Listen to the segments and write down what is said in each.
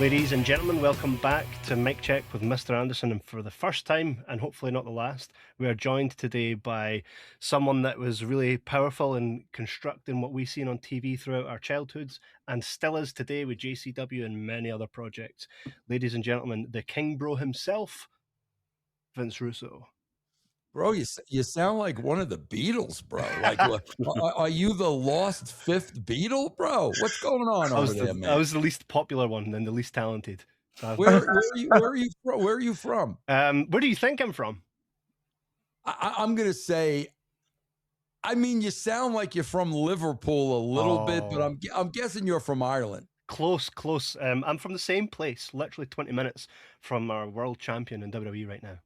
Ladies and gentlemen, welcome back to Mic Check with Mr. Anderson. And for the first time, and hopefully not the last, we are joined today by someone that was really powerful in constructing what we've seen on TV throughout our childhoods and still is today with JCW and many other projects. Ladies and gentlemen, the King Bro himself, Vince Russo. Bro, you sound like one of the Beatles, bro. Like, are you the lost fifth Beatle, bro? What's going on over there, man? I was the least popular one and the least talented. So where are you from? Where are you from? Where do you think I'm from? I'm gonna say. I mean, you sound like you're from Liverpool a little bit, but I'm guessing you're from Ireland. Close. I'm from the same place, literally 20 minutes from our world champion in WWE right now.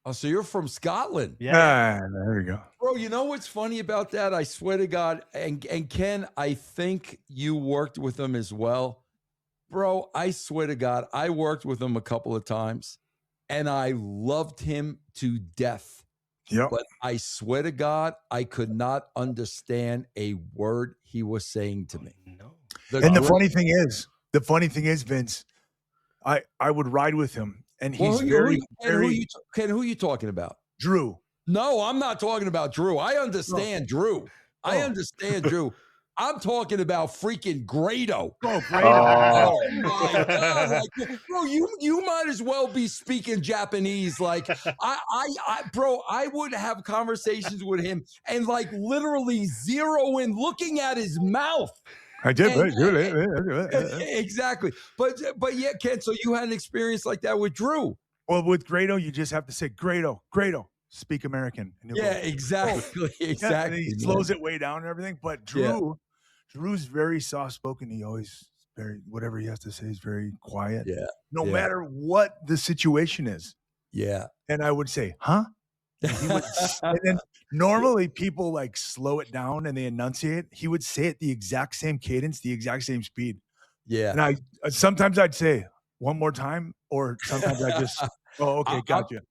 Oh, so you're from Scotland? Yeah. There you go. Bro, you know what's funny about that? I swear to God, and Ken, I think you worked with him as well. Bro, I swear to God, I worked with him a couple of times, and I loved him to death. Yep. But I swear to God, I could not understand a word he was saying to me. No. The funny thing is, Vince, I would ride with him. And he's who you talking about? Drew. No, I'm not talking about Drew. I understand Drew. I understand Drew. I'm talking about freaking Grado. Oh, Grado. Oh my God. Like, bro, you might as well be speaking Japanese. Like, bro, I would have conversations with him and like literally zero in looking at his mouth. I did. Exactly. But yeah, Ken, so you had an experience like that with Drew. Well, with Grado, you just have to say, Grado, speak American. Yeah, exactly. Exactly. He slows it way down and everything. But Drew's very soft-spoken. He always whatever he has to say is very quiet. Yeah. No matter what the situation is. Yeah. And I would say, huh? And then normally people like slow it down and they enunciate. He would say it the exact same cadence, the exact same speed. Yeah. And sometimes I'd say one more time, or sometimes I just, okay, gotcha.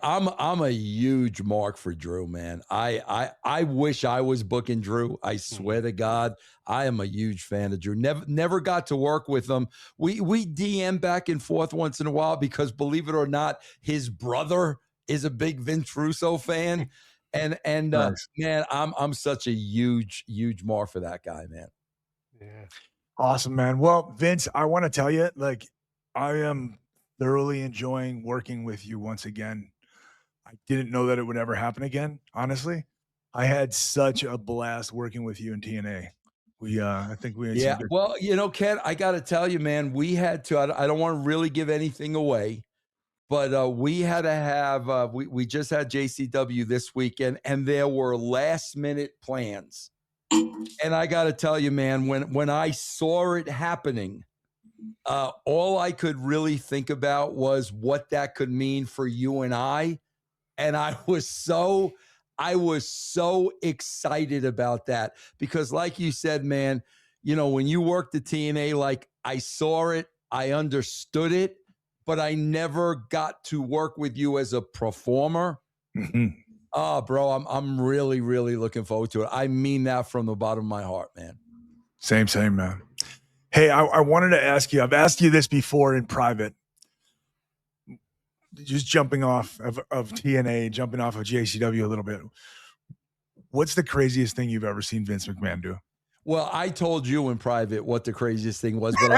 I'm a huge mark for Drew, man. I wish I was booking Drew. I swear to God, I am a huge fan of Drew. Never got to work with him. We DM back and forth once in a while because, believe it or not, his brother is a big Vince Russo fan. And nice. Man, I'm such a huge mark for that guy, man. Yeah. Awesome, man. Well, Vince, I want to tell you, like, I am thoroughly enjoying working with you once again. I didn't know that it would ever happen again, honestly. I had such a blast working with you in TNA. I think we had some well, Ken, I got to tell you, man, we had to, I don't want to really give anything away, but we had to have, we just had JCW this weekend, and there were last minute plans. And I got to tell you, man, when I saw it happening, all I could really think about was what that could mean for you and I. And I was so excited about that because, like you said, man, when you worked at TNA, like, I saw it, I understood it, but I never got to work with you as a performer. Mm-hmm. Oh, bro, I'm really, really looking forward to it. I mean that from the bottom of my heart, man. Same, man. Hey, I wanted to ask you, I've asked you this before in private, just jumping off of TNA, jumping off of JCW a little bit. What's the craziest thing you've ever seen Vince McMahon do? Well, I told you in private what the craziest thing was, but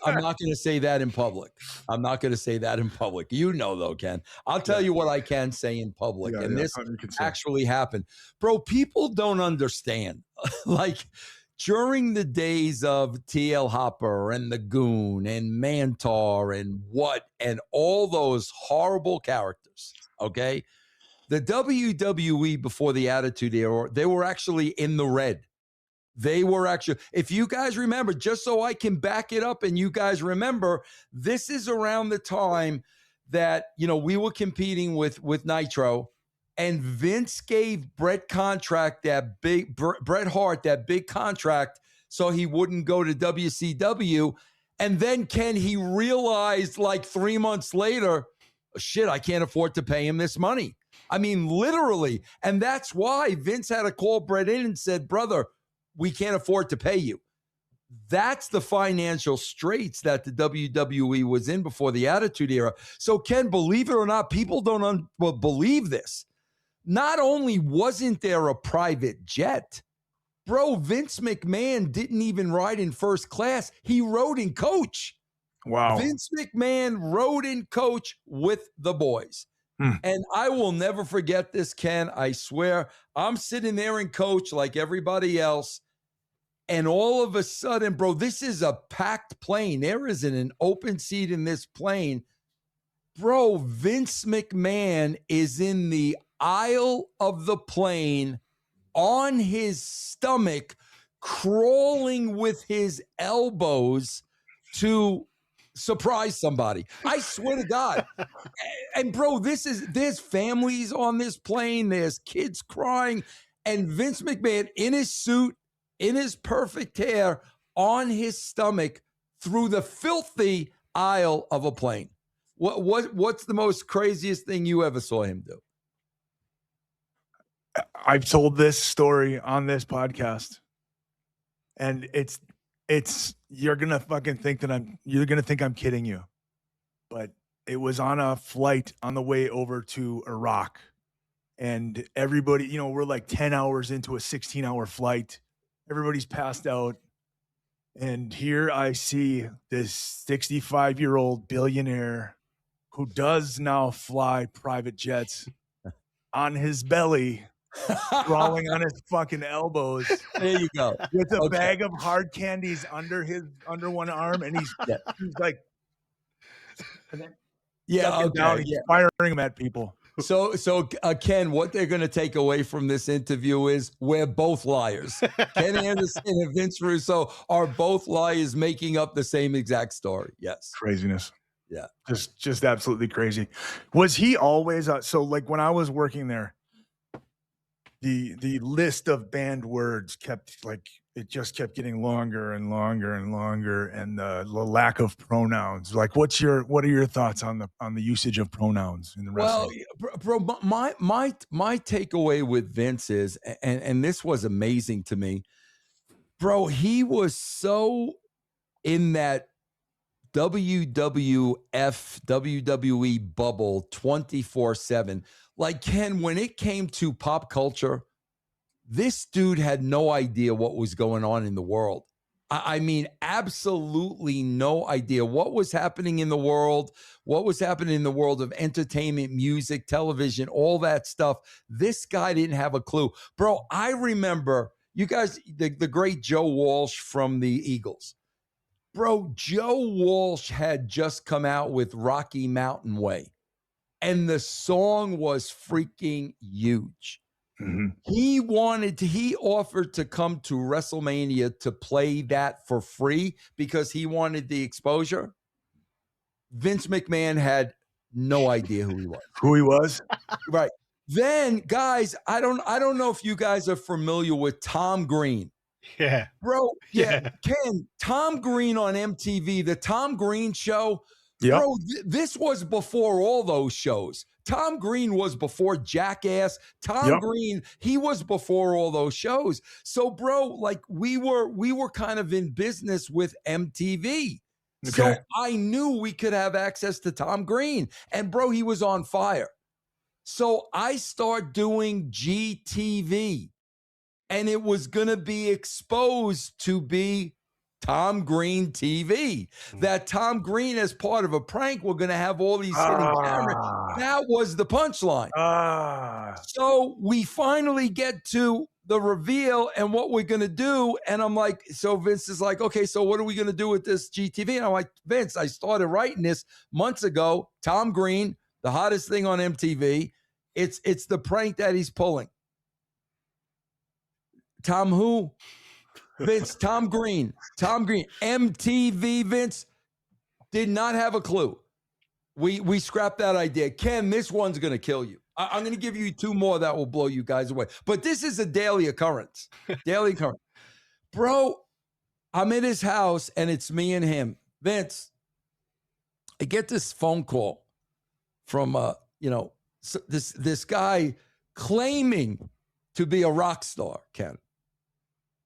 I'm not going to say that in public. I'm not going to say that in public. You know, though, Ken. I'll tell you what I can say in public, and this actually happened. Bro, people don't understand. Like, during the days of TL Hopper and the Goon and Mantar and all those horrible characters, okay? The WWE before the Attitude Era, they were actually in the red. They were actually, if you guys remember, just so I can back it up and you guys remember, this is around the time that, we were competing with Nitro, and Vince gave Bret Hart that big contract so he wouldn't go to WCW. And then he realized like 3 months later, shit, I can't afford to pay him this money. I mean, literally. And that's why Vince had to call Bret in and said, brother, we can't afford to pay you. That's the financial straits that the WWE was in before the Attitude Era. So, Ken, believe it or not, people don't believe this. Not only wasn't there a private jet, bro, Vince McMahon didn't even ride in first class. He rode in coach. Wow. Vince McMahon rode in coach with the boys. And I will never forget this, Ken. I swear. I'm sitting there in coach like everybody else. And all of a sudden, bro, this is a packed plane. There isn't an open seat in this plane. Bro, Vince McMahon is in the aisle of the plane on his stomach, crawling with his elbows to surprise somebody. I swear to God. And bro, there's families on this plane, there's kids crying, and Vince McMahon in his suit, in his perfect hair, on his stomach through the filthy aisle of a plane. What's the most craziest thing you ever saw him do? I've told this story on this podcast, and it's you're gonna fucking think that I'm kidding you, but it was on a flight on the way over to Iraq, and everybody, we're like 10 hours into a 16-hour flight. Everybody's passed out, and here I see this 65-year-old billionaire who does now fly private jets on his belly, crawling on his fucking elbows. There you go. With a bag of hard candies under one arm, and he's like, down, he's firing them at people. So Ken, what they're going to take away from this interview is we're both liars. Ken Anderson and Vince Russo are both liars making up the same exact story. Yes. Craziness. Yeah. Just absolutely crazy. Was he always so like when I was working there, the list of banned words kept kept getting longer and longer and longer, and the lack of pronouns. Like, what are your thoughts on the usage of pronouns in the wrestling? Well, bro, my takeaway with Vince is, and this was amazing to me, bro. He was so in that WWE bubble 24/7. Like, Ken, when it came to pop culture, this dude had no idea what was going on in the world. I mean, absolutely no idea what was happening in the world, what was happening in the world of entertainment, music, television, all that stuff. This guy didn't have a clue. Bro, I remember, you guys, the great Joe Walsh from the Eagles. Bro, Joe Walsh had just come out with Rocky Mountain Way, and the song was freaking huge. Mm-hmm. He offered to come to WrestleMania to play that for free because he wanted the exposure. Vince McMahon had no idea who he was. Who he was? Right. Then, guys, I don't know if you guys are familiar with Tom Green. Yeah. Bro, yeah. Ken, Tom Green on MTV, the Tom Green show. Yep. Bro, this was before all those shows. Tom Green was before Jackass. Tom Green, he was before all those shows. So, bro, like we were kind of in business with MTV. Okay. So I knew we could have access to Tom Green. And, bro, he was on fire. So I start doing GTV. And it was going to be exposed to be Tom Green TV. That Tom Green, as part of a prank, we're going to have all these hidden cameras. That was the punchline. So we finally get to the reveal and what we're going to do. And I'm like, so Vince is like, okay, so what are we going to do with this GTV? And I'm like, Vince, I started writing this months ago. Tom Green, the hottest thing on MTV. It's the prank that he's pulling. Tom who? Vince, Tom Green. MTV, Vince did not have a clue. We scrapped that idea. Ken, this one's going to kill you. I'm going to give you two more that will blow you guys away. But this is a daily occurrence. Bro, I'm in his house, and it's me and him. Vince, I get this phone call from, this guy claiming to be a rock star, Ken.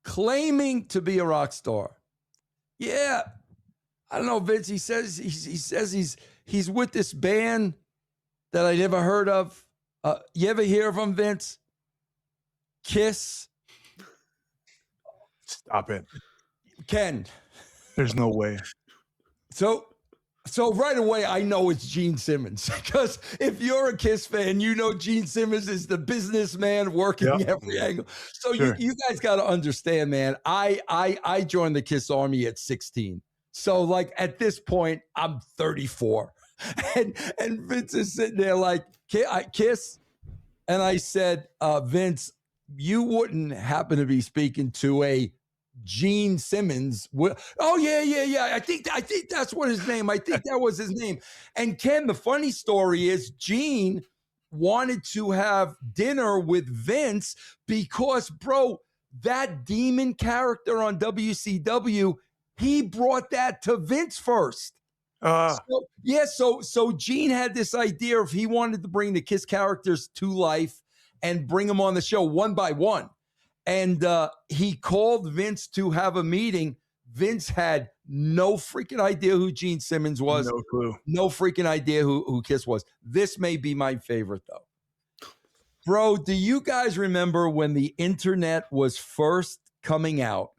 Claiming to be a rock star. Yeah. I don't know, Vince. He says he's with this band that I never heard of. You ever hear of them, Vince? Kiss. Stop it. Ken. There's no way. So right away, I know it's Gene Simmons, because if you're a Kiss fan, you know Gene Simmons is the businessman working every angle. So you guys got to understand, man. I joined the Kiss Army at 16. So like at this point, I'm 34, and Vince is sitting there like, Kiss, and I said, Vince, you wouldn't happen to be speaking to a Gene Simmons. Oh yeah. I think that's what his name. I think that was his name. And Ken, the funny story is Gene wanted to have dinner with Vince because, bro, that demon character on WCW, he brought that to Vince first. So Gene had this idea of he wanted to bring the Kiss characters to life and bring them on the show one by one. And he called Vince to have a meeting. Vince had no freaking idea who Gene Simmons was. No clue. No freaking idea who Kiss was. This may be my favorite, though. Bro, do you guys remember when the internet was first coming out?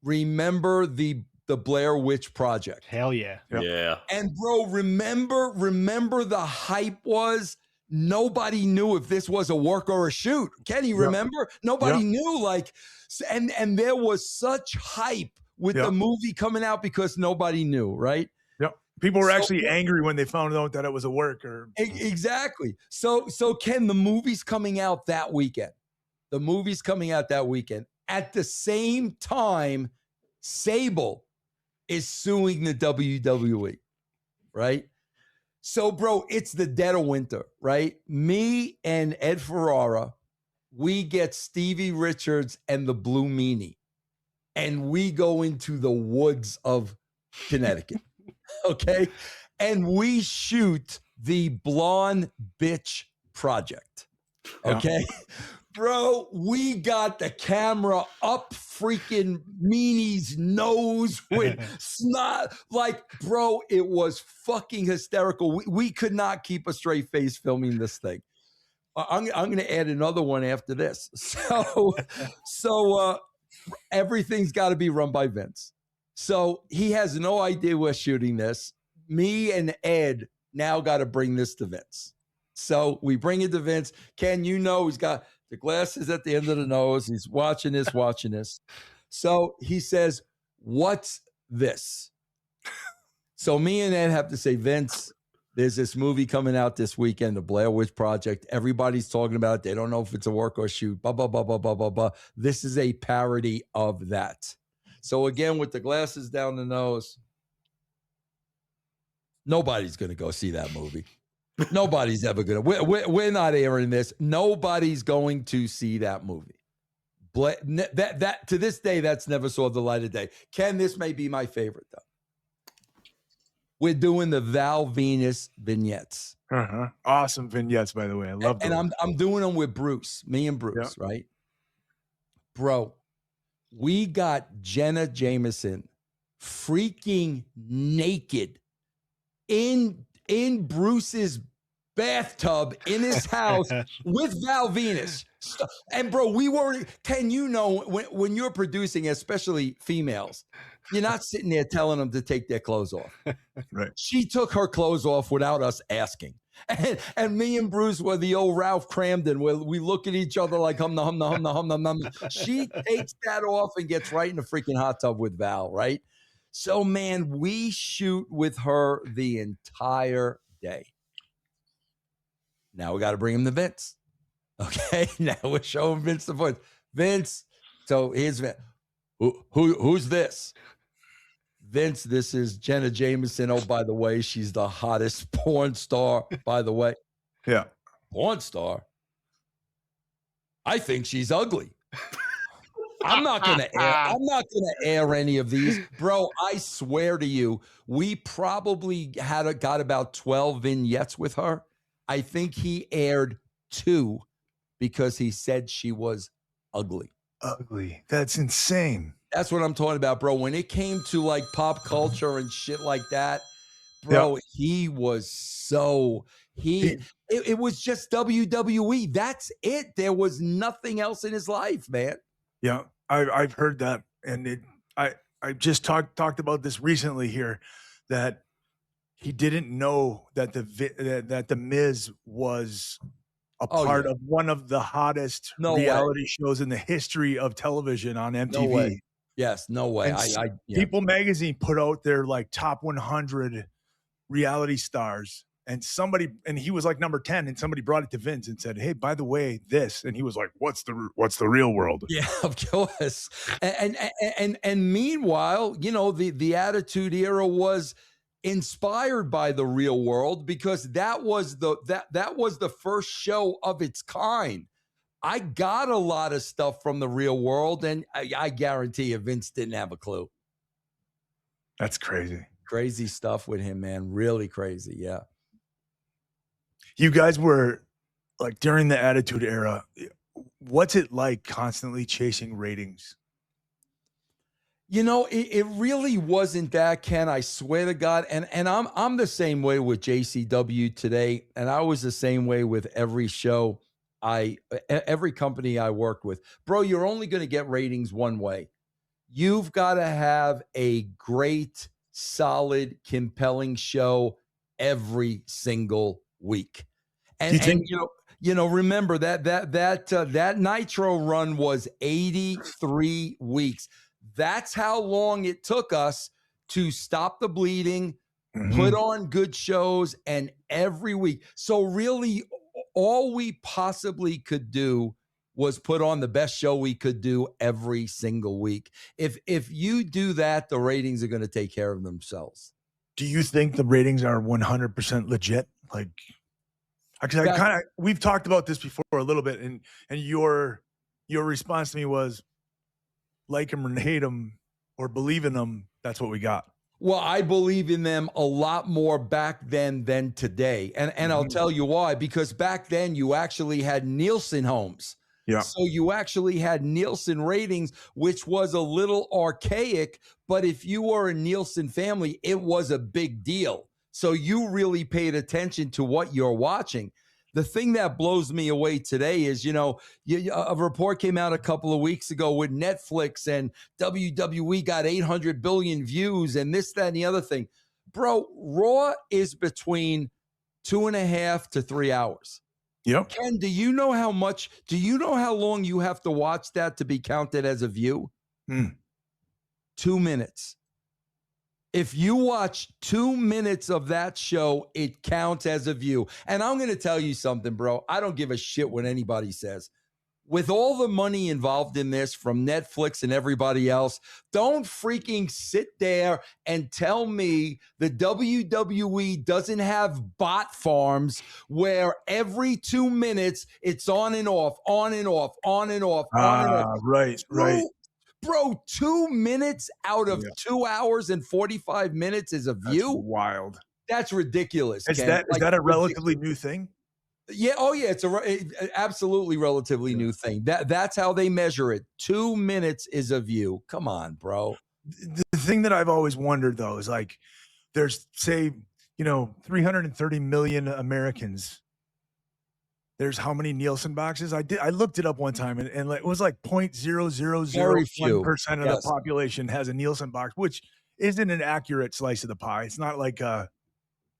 Remember the Blair Witch Project? Hell yeah. Yeah. And bro, remember the hype was? Nobody knew if this was a work or a shoot. Can you remember? Nobody knew. Like, and there was such hype with the movie coming out because nobody knew, right? Yep. People were actually angry when they found out that it was a work. Exactly. So Ken, the movie's coming out that weekend. At the same time, Sable is suing the WWE, right? So, bro, it's the dead of winter, right? Me and Ed Ferrara, we get Stevie Richards and the Blue Meanie, and we go into the woods of Connecticut, okay? And we shoot the Blonde Bitch Project, okay? Bro, we got the camera up freaking Meanie's nose with snot. Like, bro, it was fucking hysterical. We could not keep a straight face filming this thing. I'm going to add another one after this. So everything's got to be run by Vince. So he has no idea we're shooting this. Me and Ed now got to bring this to Vince. So we bring it to Vince. Ken, you know, he's got the glasses at the end of the nose. He's watching this. So he says, "What's this?" So me and Ed have to say, Vince, there's this movie coming out this weekend, The Blair Witch Project. Everybody's talking about it. They don't know if it's a work or shoot. Blah, blah, blah, blah, blah, blah, blah. This is a parody of that. So again, with the glasses down the nose, nobody's going to go see that movie. Nobody's ever going to. We're not airing this. Nobody's going to see that movie. That to this day, that's never saw the light of day. Ken, this may be my favorite, though. We're doing the Val Venus vignettes. Awesome vignettes, by the way. I love them. And I'm doing them with Bruce, me and Bruce, right? Bro, we got Jenna Jameson freaking naked in Bruce's bathtub in his house with Val Venus. And bro, we weren't, Ken, you know, when you're producing, especially females, you're not sitting there telling them to take their clothes off. Right. She took her clothes off without us asking. And me and Bruce were the old Ralph Cramden, where we look at each other like hum. She takes that off and gets right in the freaking hot tub with Val, right? So, man, we shoot with her the entire day. Now we got to bring him to Vince. Okay, now we're showing Vince the voice. Vince, so here's Vince. Who's this? Vince, this is Jenna Jameson. Oh, by the way, she's the hottest porn star, by the way. Yeah. Porn star? I think she's ugly. I'm not gonna air any of these. Bro, I swear to you, we probably got about 12 vignettes with her. I think he aired 2 because he said she was ugly. Ugly. That's insane. That's what I'm talking about, bro. When it came to like pop culture and shit like that, bro, he was so it was just WWE. That's it. There was nothing else in his life, man. Yeah, I've heard that, and I just talked about this recently here, that he didn't know that the Miz was a part of one of the hottest reality shows in the history of television on MTV. No way. Yes, no way. And People Magazine put out their like top 100 reality stars, and he was like number 10, and somebody brought it to Vince and said, "Hey, by the way, this," and he was like, "What's the real world?" Yeah, of course. And meanwhile, you know, the Attitude Era was inspired by the real world, because that was the first show of its kind. I got a lot of stuff from the real world, and I guarantee you Vince didn't have a clue. That's crazy. Crazy stuff with him, man. Really crazy. Yeah. You guys were like, during the Attitude Era, what's it like constantly chasing ratings? You know, it really wasn't that, Ken. I swear to God. And I'm the same way with JCW today. And I was the same way with every show every company I worked with. Bro, you're only going to get ratings one way. You've got to have a great, solid, compelling show every single week. And you know, remember that Nitro run was 83 weeks. That's how long it took us to stop the bleeding, put on good shows, and every week. So really, all we possibly could do was put on the best show we could do every single week. If you do that, the ratings are going to take care of themselves. Do you think the ratings are 100% legit? Like, because we've talked about this before a little bit, and your response to me was, like them or hate them or believe in them, that's what we got. Well, I believe in them a lot more back then than today. And I'll tell you why. Because back then you actually had Nielsen homes. Yeah. So you actually had Nielsen ratings, which was a little archaic. But if you were a Nielsen family, it was a big deal. So you really paid attention to what you're watching. The thing that blows me away today is, you know, a report came out a couple of weeks ago with Netflix, and WWE got 800 billion views and this, that, and the other thing. Bro, Raw is between 2.5 to 3 hours. Yep. Ken, do you know how long you have to watch that to be counted as a view? 2 minutes. If you watch 2 minutes of that show, it counts as a view. And I'm going to tell you something, bro. I don't give a shit what anybody says. With all the money involved in this from Netflix and everybody else, don't freaking sit there and tell me the WWE doesn't have bot farms where every 2 minutes it's on and off, on and off, on and off, on and off. Right. Bro, 2 minutes out of 2 hours and 45 minutes is a view? That's wild. That's ridiculous. Is that a relatively new thing? Yeah. Oh, yeah. It's absolutely relatively new thing. That's how they measure it. 2 minutes is a view. Come on, bro. The thing that I've always wondered, though, is like, there's, say, 330 million Americans. There's how many Nielsen boxes? I looked it up one time, and it was like 0.0001% of the population has a Nielsen box, which isn't an accurate slice of the pie. It's not like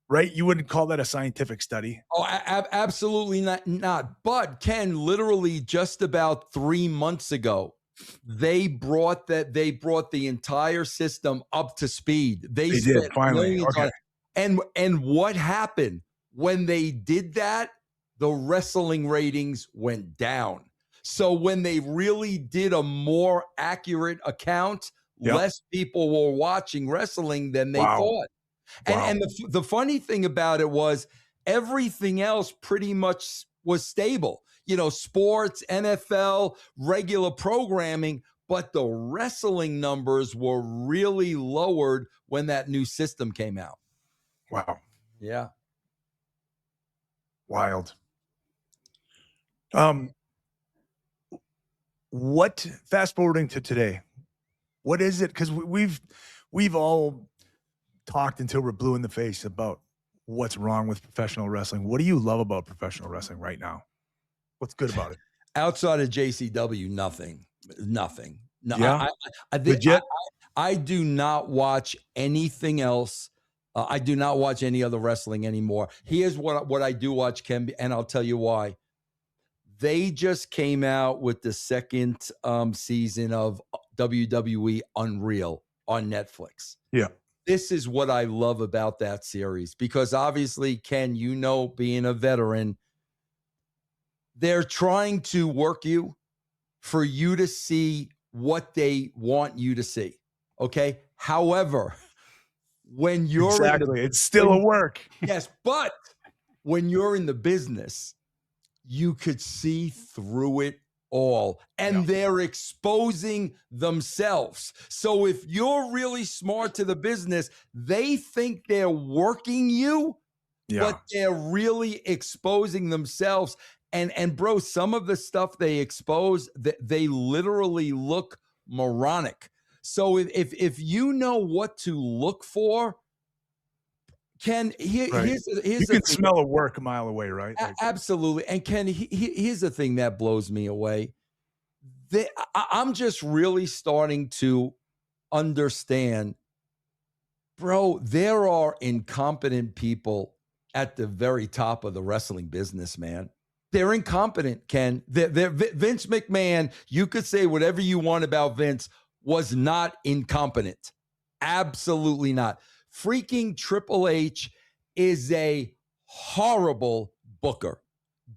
right? You wouldn't call that a scientific study. Oh, absolutely not. But Ken, literally just about 3 months ago, they brought the entire system up to speed. They did finally. Okay. And what happened when they did that? The wrestling ratings went down. So when they really did a more accurate account, less people were watching wrestling than they thought. And the funny thing about it was everything else pretty much was stable. Sports, NFL, regular programming, but the wrestling numbers were really lowered when that new system came out. Wow. Yeah. Wild. Fast forwarding to today, What is it? Because we've all talked until we're blue in the face about what's wrong with professional wrestling. What do you love about professional wrestling right now? What's good about it? Outside of JCW, nothing. No, yeah, I do not watch anything else. I do not watch any other wrestling anymore. Here's what I do watch, Ken, and I'll tell you why. They just came out with the second season of WWE Unreal on Netflix. Yeah. This is what I love about that series, because obviously, Ken, you know, being a veteran, they're trying to work you for you to see what they want you to see. Okay. However, when you're it's still a work. Yes. But when you're in the business, you could see through it all, and they're exposing themselves. So if you're really smart to the business, they think they're working you, but they're really exposing themselves. And bro, some of the stuff they expose, they literally look moronic. So if you know what to look for, Ken, here's you can smell a work a mile away, right? Absolutely. And Ken, here's the thing that blows me away. I'm just really starting to understand, bro, there are incompetent people at the very top of the wrestling business, man. They're incompetent, Ken. Vince McMahon, you could say whatever you want about Vince, was not incompetent. Absolutely not. Freaking Triple H is a horrible booker.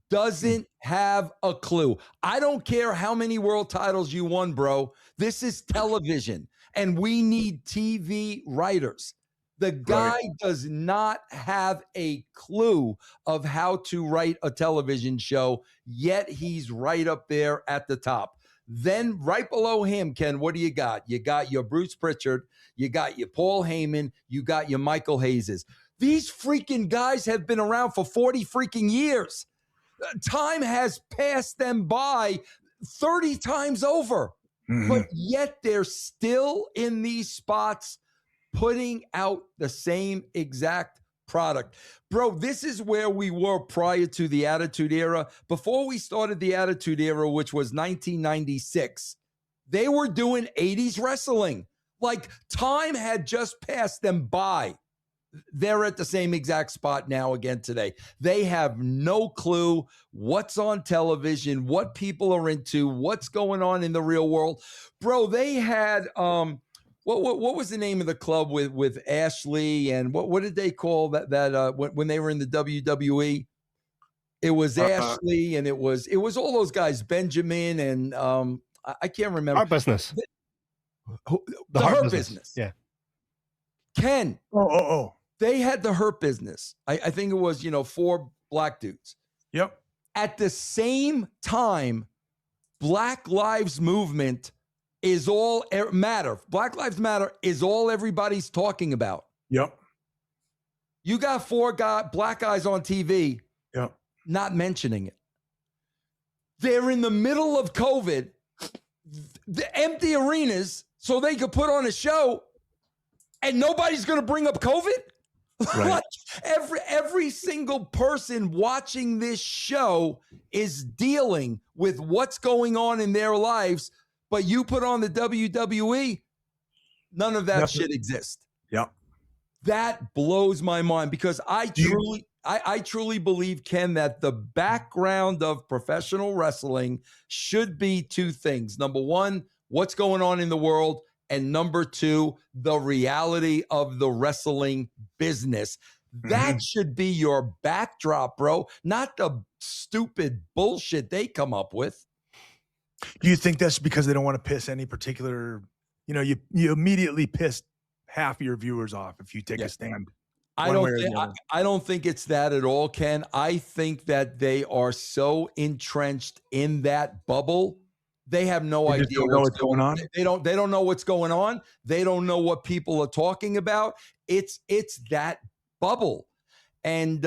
Doesn't have a clue. I don't care how many world titles you won, bro. This is television, and we need TV writers. The guy does not have a clue of how to write a television show, yet he's right up there at the top. Then right below him, Ken, what do you got? You got your Bruce Pritchard, you got your Paul Heyman, you got your Michael Hayeses. These freaking guys have been around for 40 freaking years. Time has passed them by 30 times over, but yet they're still in these spots putting out the same exact product. Bro, this is where we were prior to the Attitude Era. Before we started the Attitude Era, which was 1996, they were doing 80s wrestling. Like, time had just passed them by. They're at the same exact spot now again today. They have no clue what's on television, what people are into, what's going on in the real world. Bro, they had what was the name of the club with Ashley, and what did they call that when they were in the WWE? It was Ashley, and it was all those guys, Benjamin, and I can't remember. Hurt Business. The Hurt Business. Yeah. Ken. Oh. They had the Hurt Business. I think it was, 4 black dudes. Yep. At the same time, Black Lives Movement is all matter. Black Lives Matter is all everybody's talking about. Yep. You got 4 black guys on TV. Yep. Not mentioning it. They're in the middle of COVID, the empty arenas, so they could put on a show, and nobody's going to bring up COVID? Right. Like every single person watching this show is dealing with what's going on in their lives, but you put on the WWE, none of that shit exists. Yeah. That blows my mind, because I truly believe, Ken, that the background of professional wrestling should be 2 things. Number 1, what's going on in the world, and number 2, the reality of the wrestling business. That should be your backdrop, bro, not the stupid bullshit they come up with. Do you think that's because they don't want to piss any particular, you immediately piss half your viewers off if you take a stand? I don't think it's that at all, Ken. I think that they are so entrenched in that bubble. They have no idea what's going on. They don't know what's going on. They don't know what people are talking about. It's that bubble. And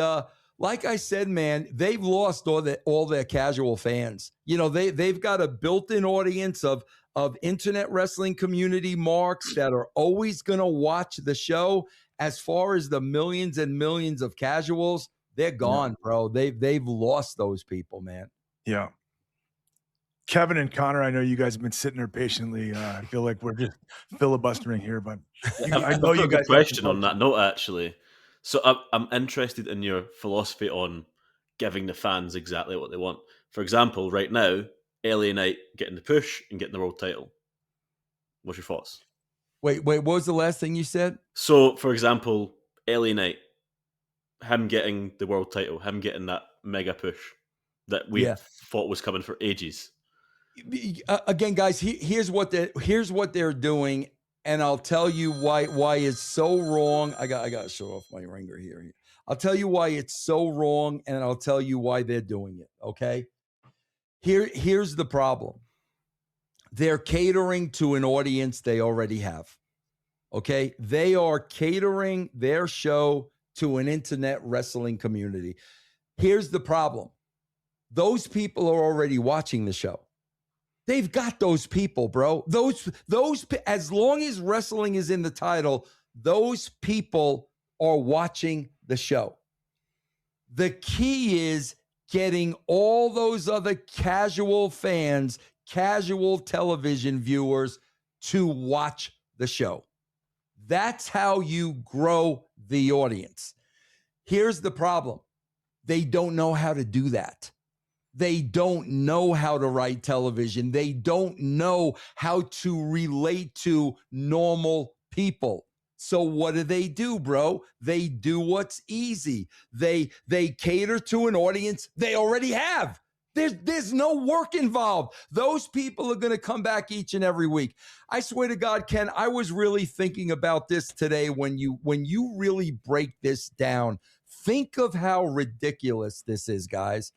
like I said, man, they've lost all their casual fans. They've got a built-in audience of of internet wrestling community marks that are always going to watch the show. As far as the millions and millions of casuals, they're gone, bro. They've lost those people, man. Yeah. Kevin and Connor, I know you guys have been sitting there patiently. I feel like we're just filibustering here, but I know you guys. I've got a question on that note, actually. So I'm interested in your philosophy on giving the fans exactly what they want. For example, right now, LA Knight getting the push and getting the world title. What's your thoughts? Wait, what was the last thing you said? So, for example, LA Knight, him getting the world title, him getting that mega push that we thought was coming for ages. Again, guys, here's what they're doing, and I'll tell you why it's so wrong. I got to show off my ringer here. I'll tell you why it's so wrong, and I'll tell you why they're doing it. Okay. Here's the problem. They're catering to an audience they already have. Okay. They are catering their show to an internet wrestling community. Here's the problem. Those people are already watching the show. They've got those people, bro. Those, as long as wrestling is in the title, those people are watching the show. The key is getting all those other casual fans, casual television viewers to watch the show. That's how you grow the audience. Here's the problem. They don't know how to do that. They don't know how to write television. They don't know how to relate to normal people. So what do, bro? They do what's easy. They cater to an audience they already have. There's no work involved. Those people are going to come back each and every week. I swear to God, Ken, I was really thinking about this today when you really break this down. Think of how ridiculous this is, guys.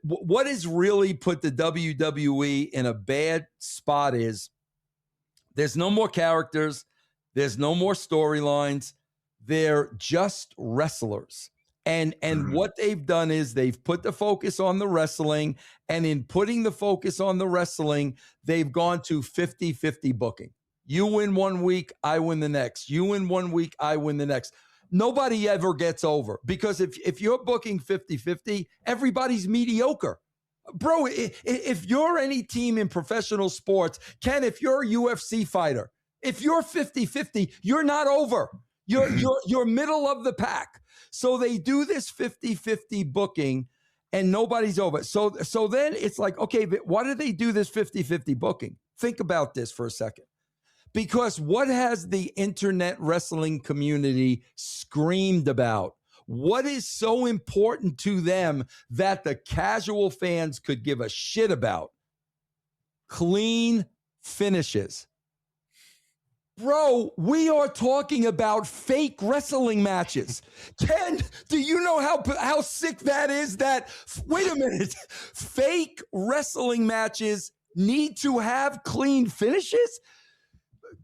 What has really put the WWE in a bad spot is there's no more characters. There's no more storylines. They're just wrestlers. And what they've done is they've put the focus on the wrestling. And in putting the focus on the wrestling, they've gone to 50-50 booking. You win one week, I win the next. You win one week, I win the next. Nobody ever gets over, because if you're booking 50-50, everybody's mediocre. Bro, if you're any team in professional sports, Ken, if you're a UFC fighter, if you're 50-50, you're not over. You're middle of the pack. So they do this 50-50 booking and nobody's over. So then it's like, okay, but why do they do this 50-50 booking? Think about this for a second. Because what has the internet wrestling community screamed about? What is so important to them that the casual fans could give a shit about? Clean finishes. Bro, we are talking about fake wrestling matches. Ken, do you know how sick that is? Wait a minute. Fake wrestling matches need to have clean finishes?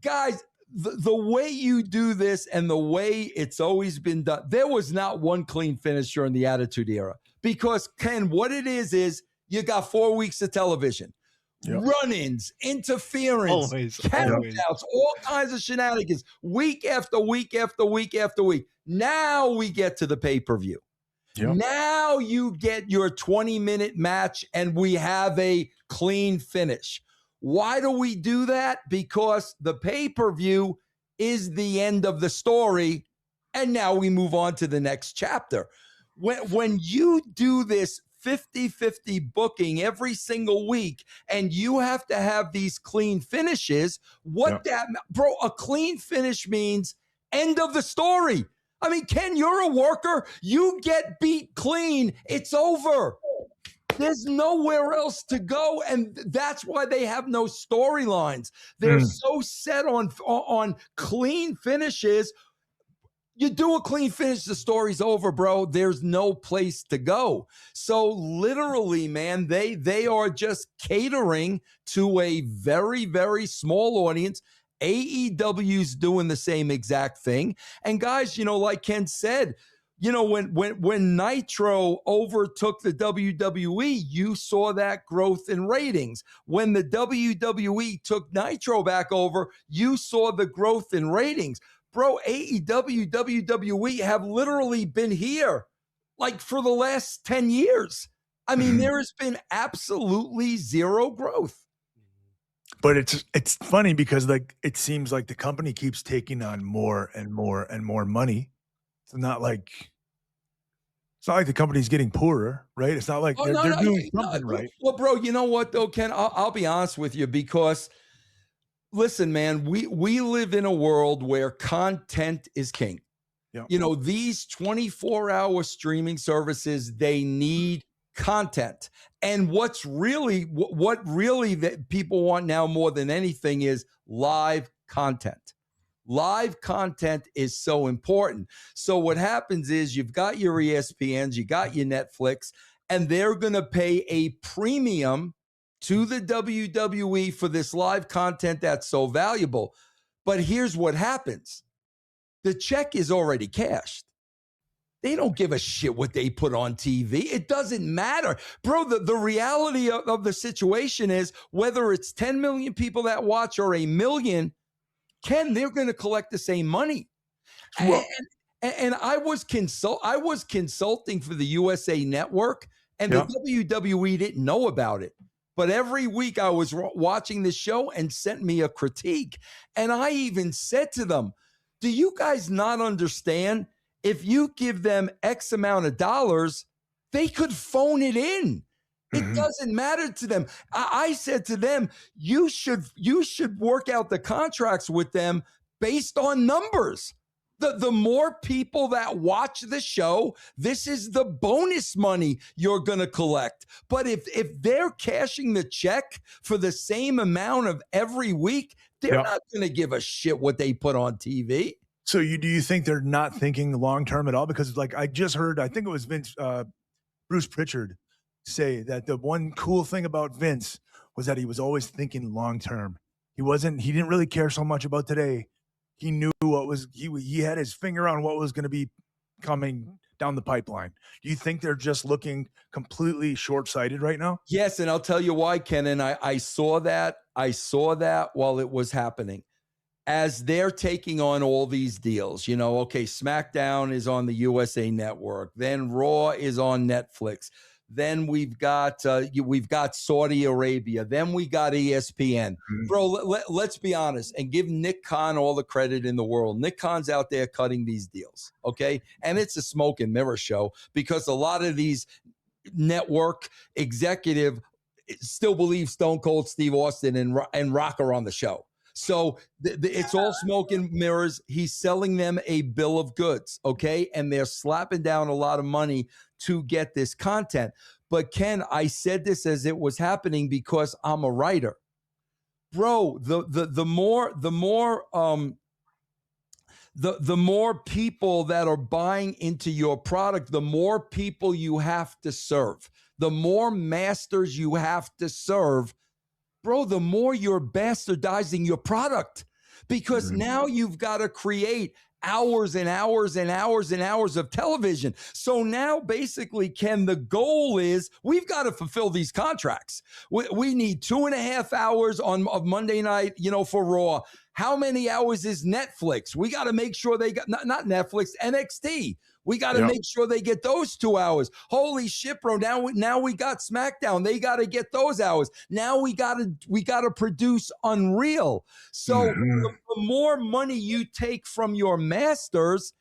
Guys, the way you do this and the way it's always been done, there was not one clean finish during the Attitude Era. Because, Ken, what it is you got 4 weeks of television. Yep. Run-ins, interference, countouts, all kinds of shenanigans, week after week after week after week. Now we get to the pay-per-view. Yep. Now you get your 20-minute match and we have a clean finish. Why do we do that? Because the pay-per-view is the end of the story, and now we move on to the next chapter. When you do this 50-50 booking every single week, and you have to have these clean finishes, bro, a clean finish means end of the story. I mean, Ken, you're a worker. You get beat clean, it's over. There's nowhere else to go, and that's why they have no storylines. They're so set on clean finishes. You do a clean finish, the story's over, bro. There's no place to go. So literally, man, they are just catering to a very, very small audience. AEW's doing the same exact thing. And guys, like Ken said, You know, when Nitro overtook the WWE, you saw that growth in ratings. When the WWE took Nitro back over, you saw the growth in ratings. Bro, AEW, WWE have literally been here like for the last 10 years. I mean, there has been absolutely zero growth. But it's funny because like it seems like the company keeps taking on more and more and more money. It's not like the company's getting poorer, right? It's not like they're doing something right. Well, bro, you know what though, Ken? I'll be honest with you, because listen, man, we live in a world where content is king. Yeah. You know, these 24-hour streaming services, they need content. And what really that people want now more than anything is live content. Live content is so important. So what happens is you've got your ESPNs, you got your Netflix, and they're going to pay a premium to the WWE for this live content that's so valuable. But here's what happens. The check is already cashed. They don't give a shit what they put on TV. It doesn't matter. Bro, the reality of the situation is whether it's 10 million people that watch or a million, Ken, they're going to collect the same money. Well, and I was consulting for the USA Network, and the WWE didn't know about it. But every week I was watching the show and sent me a critique. And I even said to them, do you guys not understand? If you give them X amount of dollars, they could phone it in. It doesn't matter to them. I said to them, you should work out the contracts with them based on numbers. The more people that watch the show, this is the bonus money you're going to collect. But if they're cashing the check for the same amount of every week, they're not going to give a shit what they put on TV. So do you think they're not thinking long term at all? Because like I just heard, I think it was Bruce Pritchard say that the one cool thing about Vince was that he was always thinking long term. He didn't really care so much about today. He knew he had his finger on what was going to be coming down the pipeline. Do you think they're just looking completely short-sighted right now? Yes, and I'll tell you why, Ken. And I saw that while it was happening. As they're taking on all these deals, you know, okay, SmackDown is on the USA Network, then Raw is on Netflix, then we've got Saudi Arabia, then we got ESPN. Bro, let's be honest and give Nick Khan all the credit in the world. Nick Khan's out there cutting these deals, okay? And it's a smoke and mirror show because a lot of these network executive still believe Stone Cold Steve Austin and Rock are on the show. So it's all smoke and mirrors. He's selling them a bill of goods, okay? And they're slapping down a lot of money to get this content. But Ken, I said this as it was happening because I'm a writer. Bro, the more people that are buying into your product, the more people you have to serve. The more masters you have to serve, bro, the more you're bastardizing your product, because now you've got to create hours and hours and hours and hours of television. So now basically, Ken, the goal is we've got to fulfill these contracts. We need 2.5 hours of Monday night, you know, for Raw. How many hours is Netflix? We got to make sure they got not Netflix, NXT. We got to make sure they get those 2 hours. Holy shit, bro. Now we got SmackDown. They got to get those hours. Now we got to produce Unreal. So the more money you take from your masters,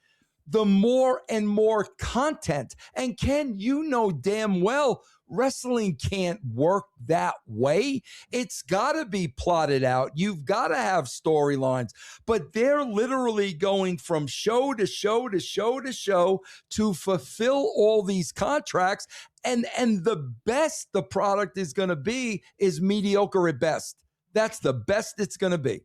the more and more content. And Ken, you know damn well wrestling can't work that way. It's got to be plotted out. You've got to have storylines, but they're literally going from show to show to show to show to fulfill all these contracts. And the best the product is going to be is mediocre at best. That's the best it's going to be.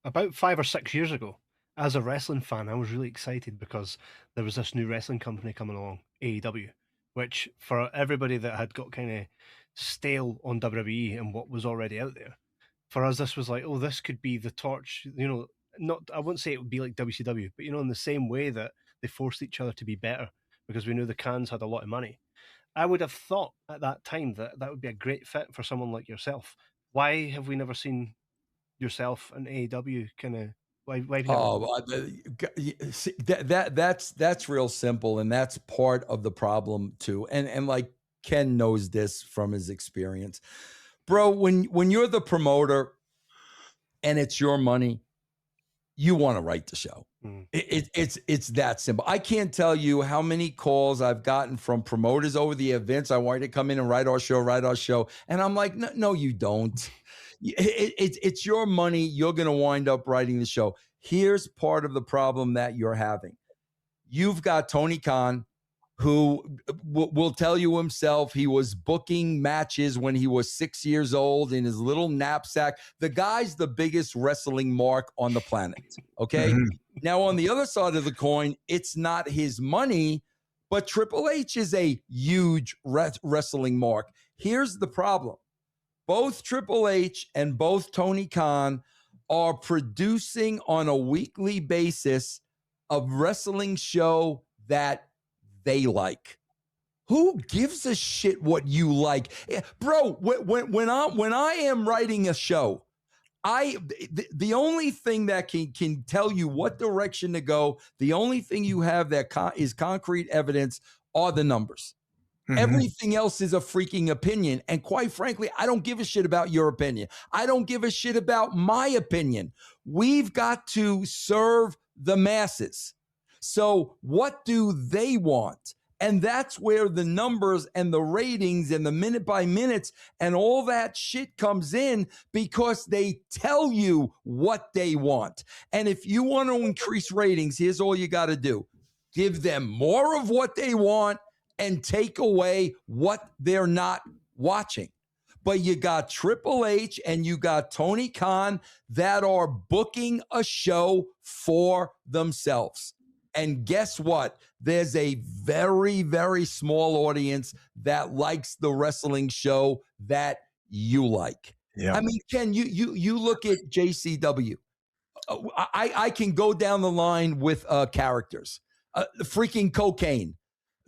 About 5 or 6 years ago, as a wrestling fan, I was really excited because there was this new wrestling company coming along, AEW, which for everybody that had got kind of stale on WWE and what was already out there, for us, this was like, oh, this could be the torch, you know, I wouldn't say it would be like WCW, but, you know, in the same way that they forced each other to be better because we knew the Khans had a lot of money. I would have thought at that time that that would be a great fit for someone like yourself. Why have we never seen yourself and AEW kind of? Why have you never? See, that's real simple, and that's part of the problem too. And like Ken knows this from his experience, bro. When you're the promoter and it's your money, you want to write the show. It's that simple. I can't tell you how many calls I've gotten from promoters over the events. I want you to come in and write our show. And I'm like, no, you don't. It's your money. You're going to wind up writing the show. Here's part of the problem that you're having. You've got Tony Khan, who will tell you himself he was booking matches when he was 6 years old in his little knapsack. The guy's the biggest wrestling mark on the planet, okay? Now, on the other side of the coin, it's not his money, but Triple H is a huge wrestling mark. Here's the problem. Both Triple H and both Tony Khan are producing on a weekly basis a wrestling show that they like. Who gives a shit what you like? Bro, when I am writing a show, the only thing that can tell you what direction to go, the only thing you have that is concrete evidence are the numbers. Everything else is a freaking opinion. And quite frankly, I don't give a shit about your opinion. I don't give a shit about my opinion. We've got to serve the masses. So what do they want? And that's where the numbers and the ratings and the minute by minutes and all that shit comes in, because they tell you what they want. And if you want to increase ratings, here's all you got to do. Give them more of what they want and take away what they're not watching. But you got Triple H and you got Tony Khan that are booking a show for themselves. And guess what? There's a very, very small audience that likes the wrestling show that you like. Yeah. I mean, Ken, you look at JCW. I can go down the line with characters. Freaking cocaine.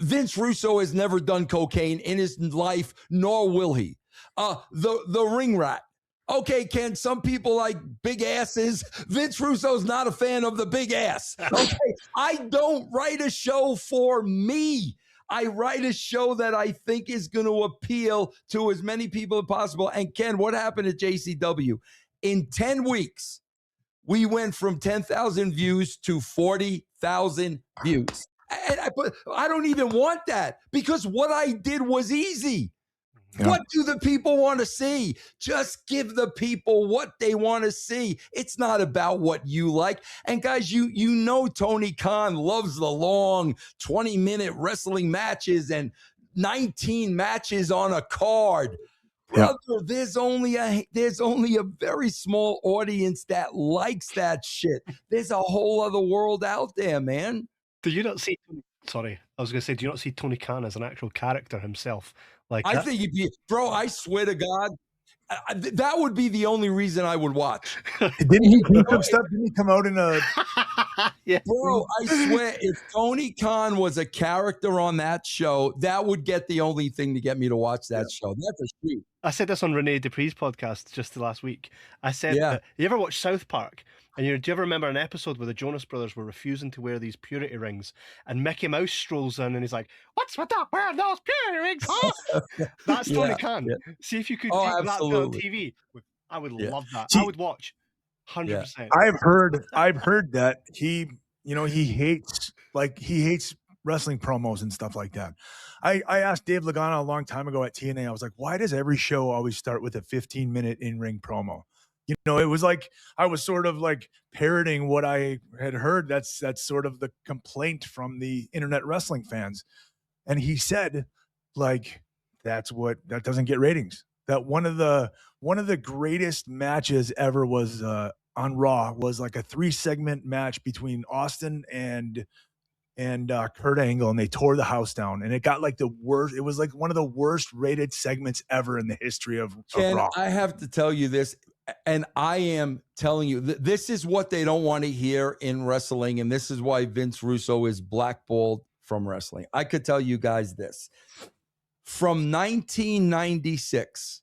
Vince Russo has never done cocaine in his life, nor will he. The ring rat. Okay, Ken, some people like big asses. Vince Russo's not a fan of the big ass. Okay, I don't write a show for me. I write a show that I think is going to appeal to as many people as possible. And Ken, what happened at JCW? In 10 weeks, we went from 10,000 views to 40,000 views. And I don't even want that, because what I did was easy. Yeah. What do the people want to see? Just give the people what they want to see. It's not about what you like. And guys, you know Tony Khan loves the long 20-minute wrestling matches and 19 matches on a card. Brother, there's only a very small audience that likes that shit. There's a whole other world out there, man. Do you not see? Sorry, I was going to say, do you not see Tony Khan as an actual character himself? Like, I think he'd be, bro. I swear to God, that would be the only reason I would watch. Didn't he do some stuff? Didn't he come out in a? Yeah, bro. I swear, if Tony Khan was a character on that show, that would get the only thing to get me to watch that show. That's a shoot. I said this on Renee Dupree's podcast just the last week. I said, that, you ever watch South Park? And do you ever remember an episode where the Jonas Brothers were refusing to wear these purity rings, and Mickey Mouse strolls in and he's like, "What's with that? Wearing those purity rings, huh?" That's Tony Khan. Yeah. See if you could get that on TV. I would love that. I would watch 100%. I've heard that he hates wrestling promos and stuff like that. I asked Dave Lagana a long time ago at TNA. I was like, why does every show always start with a 15-minute in-ring promo? You know, it was like I was sort of like parroting what I had heard. That's sort of the complaint from the internet wrestling fans. And he said, like, that doesn't get ratings. That one of the greatest matches ever was on Raw was like a 3-segment match between Austin and Kurt Angle, and they tore the house down, and it got like the worst. It was like one of the worst rated segments ever in the history of Raw. I have to tell you this. And I am telling you, this is what they don't want to hear in wrestling. And this is why Vince Russo is blackballed from wrestling. I could tell you guys this. From 1996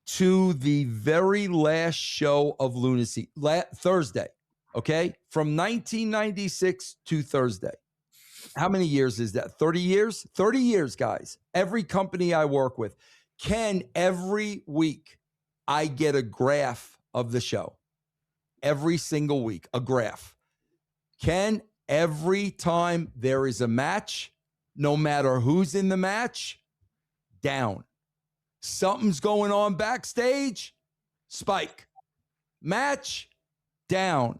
to the very last show of Lunacy, Thursday, okay? From 1996 to Thursday. How many years is that? 30 years? 30 years, guys. Every company I work with. Every week I get a graph of the show. Every single week, a graph. Every time there is a match, no matter who's in the match, down. Something's going on backstage, spike. Match, down.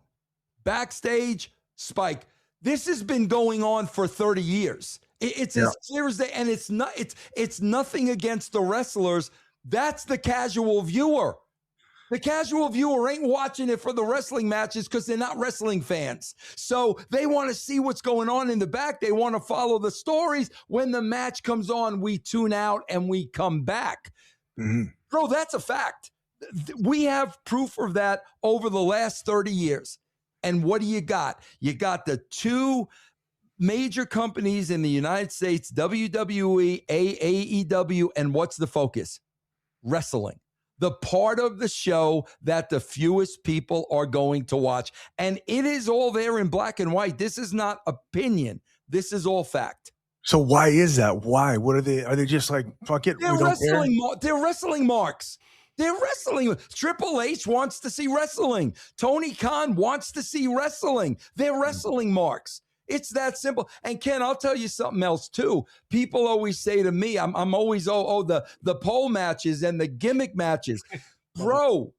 Backstage, spike. This has been going on for 30 years. It's as clear as day, and it's nothing against the wrestlers. That's the casual viewer. The casual viewer ain't watching it for the wrestling matches because they're not wrestling fans. So they want to see what's going on in the back. They want to follow the stories. When the match comes on, we tune out and we come back. Mm-hmm. Bro, that's a fact. We have proof of that over the last 30 years. And what do you got? You got the two major companies in the United States, WWE, AEW, and what's the focus? Wrestling. The part of the show that the fewest people are going to watch. And it is all there in black and white. This is not opinion. This is all fact. So why is that? Why? What are they? Are they just like, fuck it? They're wrestling. They're wrestling marks. They're wrestling. Triple H wants to see wrestling. Tony Khan wants to see wrestling. They're wrestling marks. It's that simple. And Ken, I'll tell you something else too. People always say to me, I'm always, the pole matches and the gimmick matches. Bro,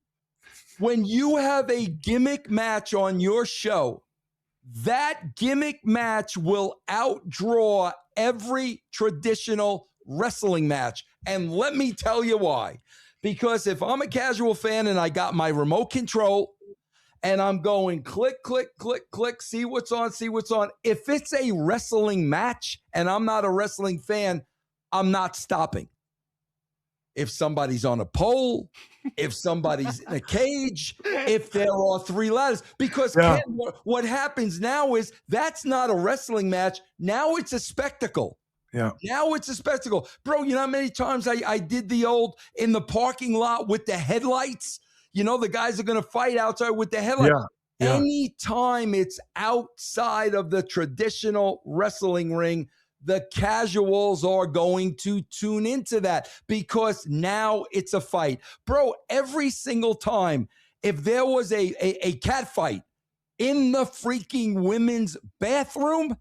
when you have a gimmick match on your show, that gimmick match will outdraw every traditional wrestling match. And let me tell you why. Because if I'm a casual fan and I got my remote control and I'm going click, click, click, click, see what's on, see what's on. If it's a wrestling match and I'm not a wrestling fan, I'm not stopping. If somebody's on a pole, if somebody's in a cage, if there are three ladders. Because Ken, what happens now is that's not a wrestling match. Now it's a spectacle. Yeah. Now it's a spectacle. Bro, you know how many times I did the old in the parking lot with the headlights? You know, the guys are going to fight outside with the headlights. Yeah. Anytime it's outside of the traditional wrestling ring, the casuals are going to tune into that because now it's a fight. Bro, every single time, if there was a cat fight in the freaking women's bathroom,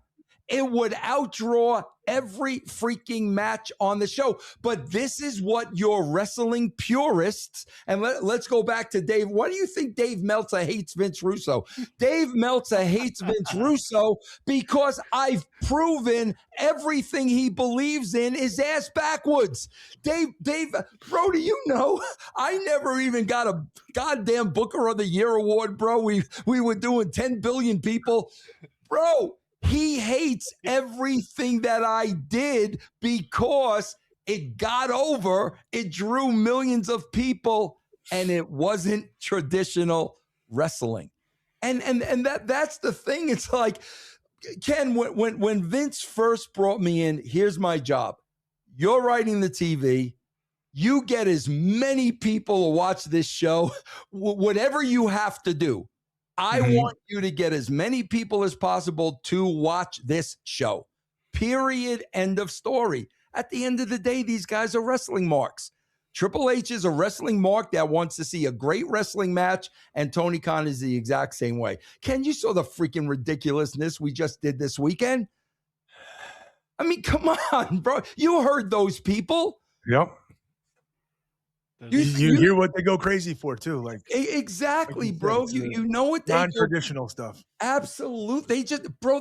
it would outdraw every freaking match on the show. But this is what your wrestling purists, and let's go back to Dave. Why do you think Dave Meltzer hates Vince Russo? Dave Meltzer hates Vince Russo because I've proven everything he believes in is ass backwards. Dave, bro, do you know, I never even got a goddamn Booker of the Year award, bro. We were doing 10 billion people. Bro, he hates everything that I did because it got over, it drew millions of people, and it wasn't traditional wrestling. And that's the thing. It's like, Ken, when Vince first brought me in, here's my job. You're writing the TV. You get as many people to watch this show, whatever you have to do. I want you to get as many people as possible to watch this show. Period. End of story. At the end of the day, these guys are wrestling marks. Triple H is a wrestling mark that wants to see a great wrestling match, and Tony Khan is the exact same way. Ken, you saw the freaking ridiculousness we just did this weekend? I mean, come on, bro. You heard those people. Yep. You hear what they go crazy for too, like exactly, like bro. You know what they non-traditional stuff. Absolutely,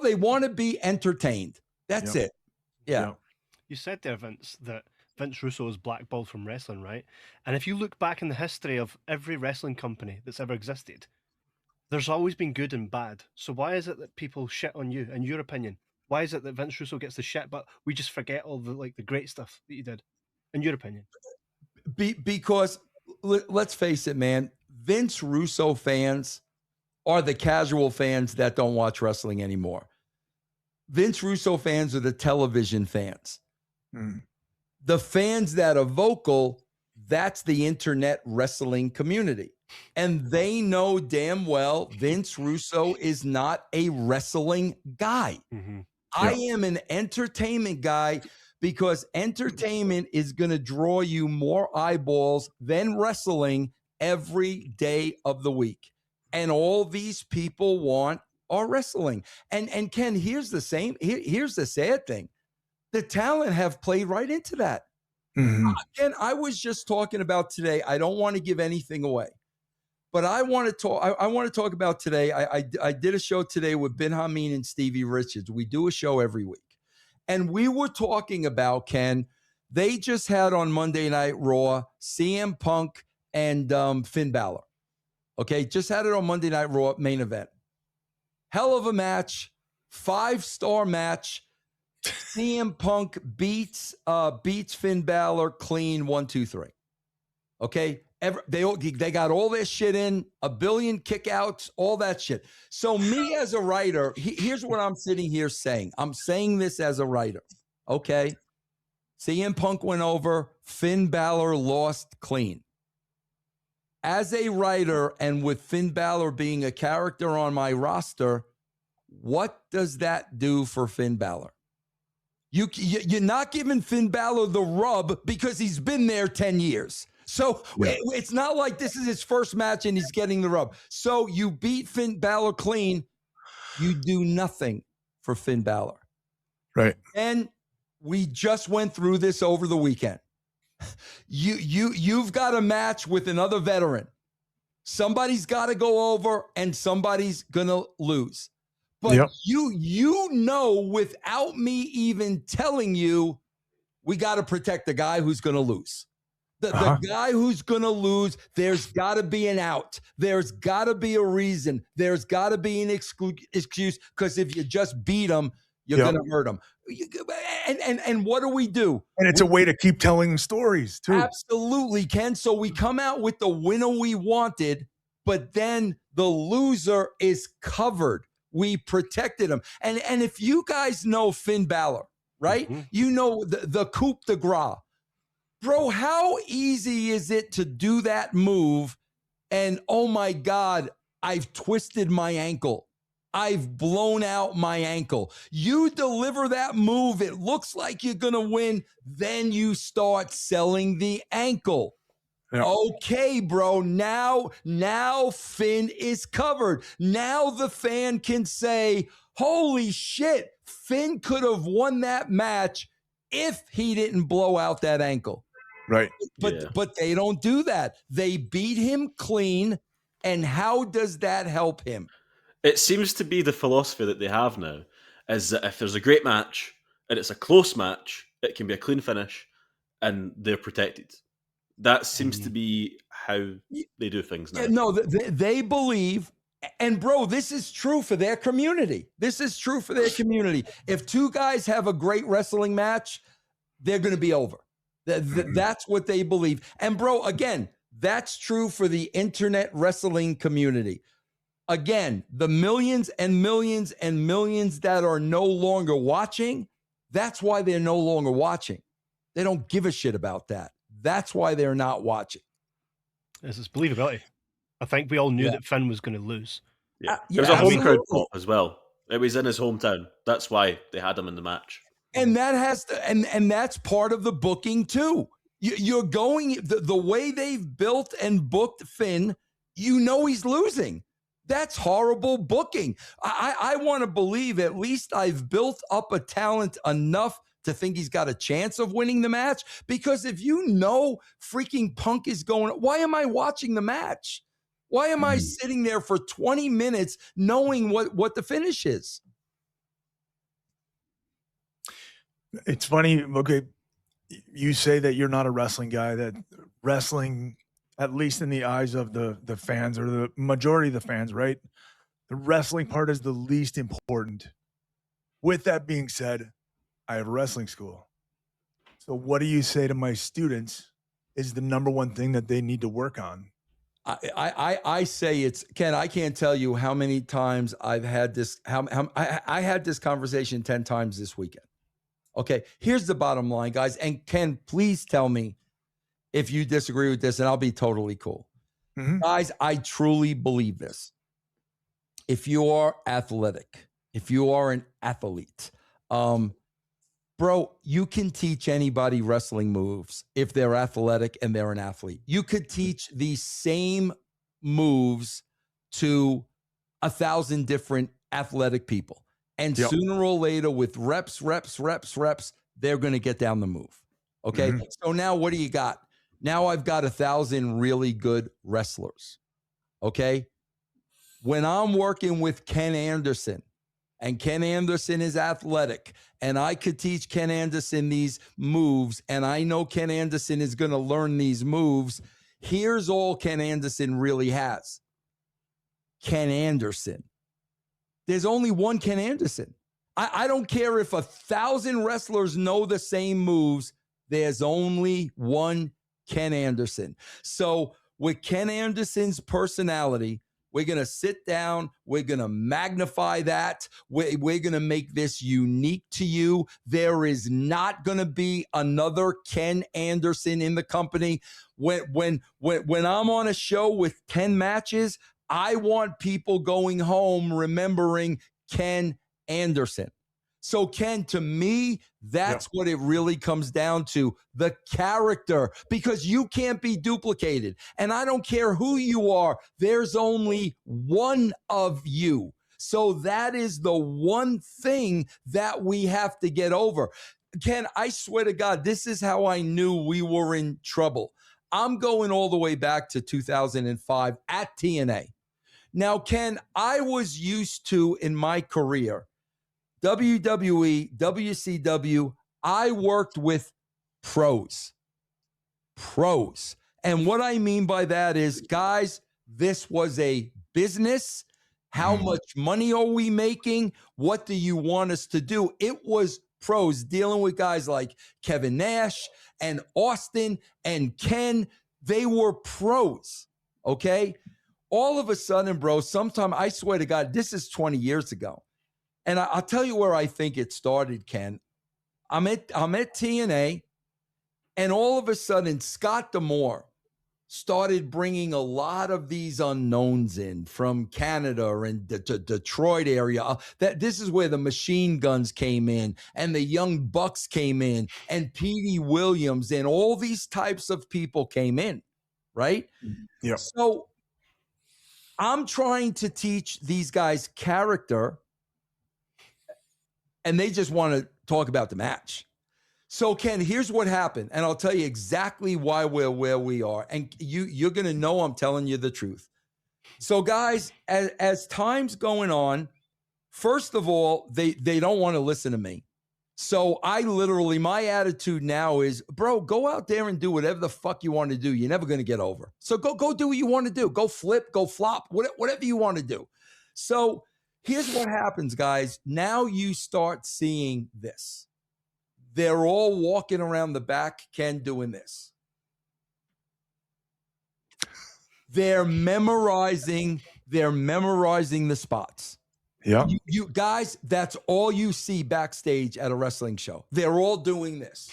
they want to be entertained. That's it. Yeah. You said there, Vince, that Vince Russo is blackballed from wrestling, right? And if you look back in the history of every wrestling company that's ever existed, there's always been good and bad. So why is it that people shit on you? In your opinion, why is it that Vince Russo gets the shit, but we just forget all the great stuff that you did? In your opinion? Because let's face it, man, Vince Russo fans are the casual fans that don't watch wrestling anymore. Vince Russo fans are the television fans. The fans that are vocal, that's the internet wrestling community. And they know damn well Vince Russo is not a wrestling guy. I am an entertainment guy, because entertainment is going to draw you more eyeballs than wrestling every day of the week. And all these people want are wrestling. And Ken, here's the sad thing. The talent have played right into that. Ken, I was just talking about today. I don't want to give anything away, but I want to talk. I want to talk about today. I did a show today with Ben Hameen and Stevie Richards. We do a show every week, and we were talking about, Ken, they just had on Monday Night Raw CM Punk and Finn Balor. Okay, just had it on Monday Night Raw main event. Hell of a match, 5-star match. CM Punk beats Finn Balor clean 1, 2, 3. Okay, they got all their shit in, a billion kickouts, all that shit. So me as a writer, here's what I'm sitting here saying. I'm saying this as a writer. Okay, CM Punk went over, Finn Balor lost clean. As a writer, and with Finn Balor being a character on my roster, what does that do for Finn Balor? You're not giving Finn Balor the rub because he's been there 10 years. So it's not like this is his first match and he's getting the rub. So you beat Finn Balor clean. You do nothing for Finn Balor. Right. And we just went through this over the weekend. You've got a match with another veteran. Somebody's got to go over and somebody's going to lose. But you know, without me even telling you, we got to protect the guy who's going to lose. The guy who's going to lose, there's got to be an out. There's got to be a reason. There's got to be an excuse, because if you just beat him, you're going to hurt him. And what do? And it's a way to keep telling stories, too. Absolutely, Ken. So we come out with the winner we wanted, but then the loser is covered. We protected him. And if you guys know Finn Balor, right? You know the coup de grace. Bro, how easy is it to do that move? And oh my God, I've twisted my ankle. I've blown out my ankle. You deliver that move, it looks like you're going to win. Then you start selling the ankle. Yeah. Okay, bro. Now Finn is covered. Now the fan can say, holy shit, Finn could have won that match if he didn't blow out that ankle. Right. But they don't do that. They beat him clean. And how does that help him? It seems to be the philosophy that they have now, is that if there's a great match and it's a close match, it can be a clean finish and they're protected. That seems to be how they do things now. Yeah, no, they believe, and bro, this is true for their community. If two guys have a great wrestling match, they're going to be over. That's what they believe. And bro, again, that's true for the internet wrestling community. Again, the millions and millions and millions that are no longer watching, that's why they're no longer watching. They don't give a shit about that. That's why they're not watching. This is believability. I think we all knew that Finn was going to lose. There was a home crowd pop as well. It was in his hometown. That's why they had him in the match. And that has to, and that's part of the booking too. You're going the way they've built and booked Finn. You know he's losing. That's horrible booking. I want to believe at least I've built up a talent enough to think he's got a chance of winning the match. Because if you know freaking Punk is going, why am I watching the match? Why am I sitting there for 20 minutes knowing what the finish is? It's funny. Okay, you say that you're not a wrestling guy, that wrestling, at least in the eyes of the fans or the majority of the fans, right? The wrestling part is the least important. With that being said, I have a wrestling school. So what do you say to my students is the number one thing that they need to work on? I say it's Ken. I can't tell you how many times I've had this. I had this conversation 10 times this weekend. Okay, here's the bottom line, guys. And Ken, please tell me if you disagree with this, and I'll be totally cool. Guys, I truly believe this. If you are athletic, if you are an athlete, bro, you can teach anybody wrestling moves if they're athletic and they're an athlete. You could teach the same moves to 1,000 different athletic people. And sooner or later, with reps, they're going to get down the move. Okay. So now what do you got? Now I've got 1,000 really good wrestlers. Okay. When I'm working with Ken Anderson, and Ken Anderson is athletic, and I could teach Ken Anderson these moves, and I know Ken Anderson is going to learn these moves, here's all Ken Anderson really has. Ken Anderson. There's only one Ken Anderson. I don't care if 1,000 wrestlers know the same moves. There's only one Ken Anderson. So with Ken Anderson's personality, we're going to sit down. We're going to magnify that. We're going to make this unique to you. There is not going to be another Ken Anderson in the company. When I'm on a show with 10 matches, I want people going home remembering Ken Anderson. So, Ken, to me, that's what it really comes down to, the character, because you can't be duplicated. And I don't care who you are. There's only one of you. So that is the one thing that we have to get over. Ken, I swear to God, this is how I knew we were in trouble. I'm going all the way back to 2005 at TNA. Now, Ken, I was used to, in my career, WWE, WCW, I worked with pros. And what I mean by that is, guys, this was a business. How much money are we making? What do you want us to do? It was pros, dealing with guys like Kevin Nash and Austin and Ken. They were pros, okay? All of a sudden, bro, sometime, I swear to God, this is 20 years ago. And I'll tell you where I think it started, Ken. I'm at TNA, and all of a sudden, Scott D'Amore started bringing a lot of these unknowns in from Canada and the Detroit area. This is where the Machine Guns came in, and the Young Bucks came in, and Petey Williams, and all these types of people came in, right? Yeah. So I'm trying to teach these guys character, and they just want to talk about the match. So, Ken, here's what happened, and I'll tell you exactly why we're where we are, and you're going to know I'm telling you the truth. So, guys, as time's going on, first of all, they don't want to listen to me. So I literally, my attitude now is, bro, go out there and do whatever the fuck you want to do. You're never going to get over. So go do what you want to do. Go flip, go flop, whatever you want to do. So here's what happens, guys. Now you start seeing this. They're all walking around the back, Ken, doing this. They're memorizing the spots. Yeah. You guys, that's all you see backstage at a wrestling show. They're all doing this.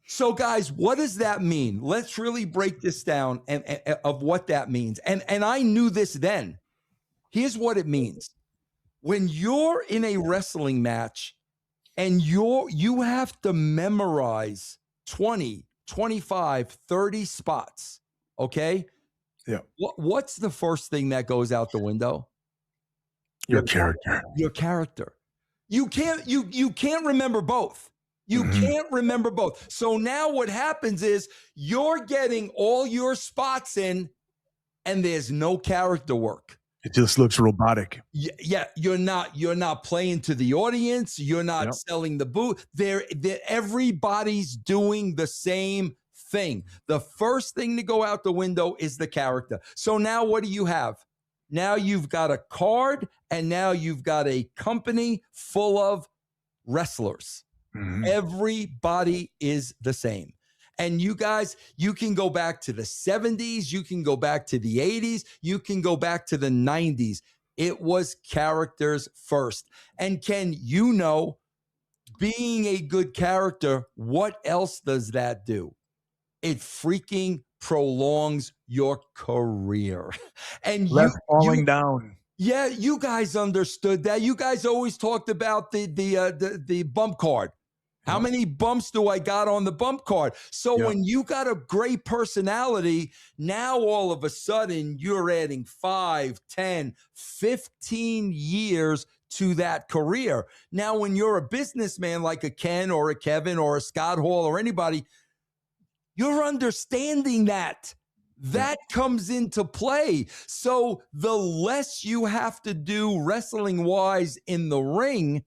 So, guys, what does that mean? Let's really break this down and of what that means. And I knew this then. Here's what it means. When you're in a wrestling match and you have to memorize 20, 25, 30 spots, okay? Yeah. What's the first thing that goes out the window? Your character. Your character. You can't remember both. You can't remember both. So now what happens is you're getting all your spots in and there's no character work. It just looks robotic. Yeah, you're not playing to the audience. You're not selling the booth. Everybody's doing the same thing. The first thing to go out the window is the character. So now what do you have? Now you've got a card, and now you've got a company full of wrestlers. Everybody is the same. And you guys, you can go back to the 70s, you can go back to the 80s, you can go back to the 90s. It was characters first. And Ken, you know, being a good character, what else does that do? It freaking prolongs your career. And less falling down. Yeah, you guys understood that. You guys always talked about the bump card. How many bumps do I got on the bump card? So when you got a great personality, now all of a sudden you're adding 5, 10, 15 years to that career. Now, when you're a businessman like a Ken or a Kevin or a Scott Hall or anybody, you're understanding that. That comes into play. So the less you have to do wrestling-wise in the ring,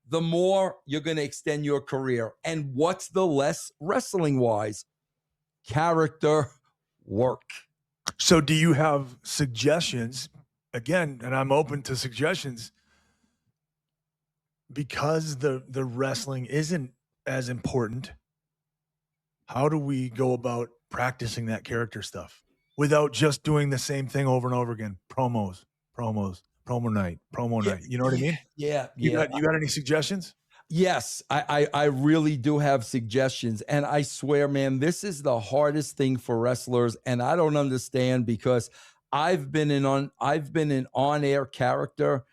the more you're going to extend your career. And what's the less wrestling-wise? Character work. So do you have suggestions? Again, and I'm open to suggestions, because the wrestling isn't as important. How do we go about practicing that character stuff without just doing the same thing over and over again? Promo night. You know what I mean? Yeah. You got any suggestions? Yes, I really do have suggestions. And I swear, man, this is the hardest thing for wrestlers. And I don't understand, because I've been an on-air character,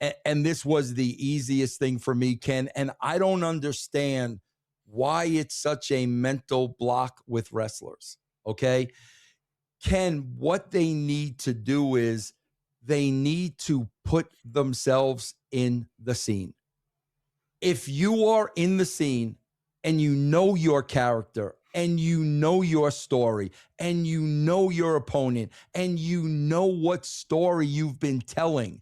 and this was the easiest thing for me, Ken. And I don't understand why it's such a mental block with wrestlers. Okay, Ken, what they need to do is they need to put themselves in the scene. If you are in the scene and you know your character and you know your story and you know your opponent and you know what story you've been telling,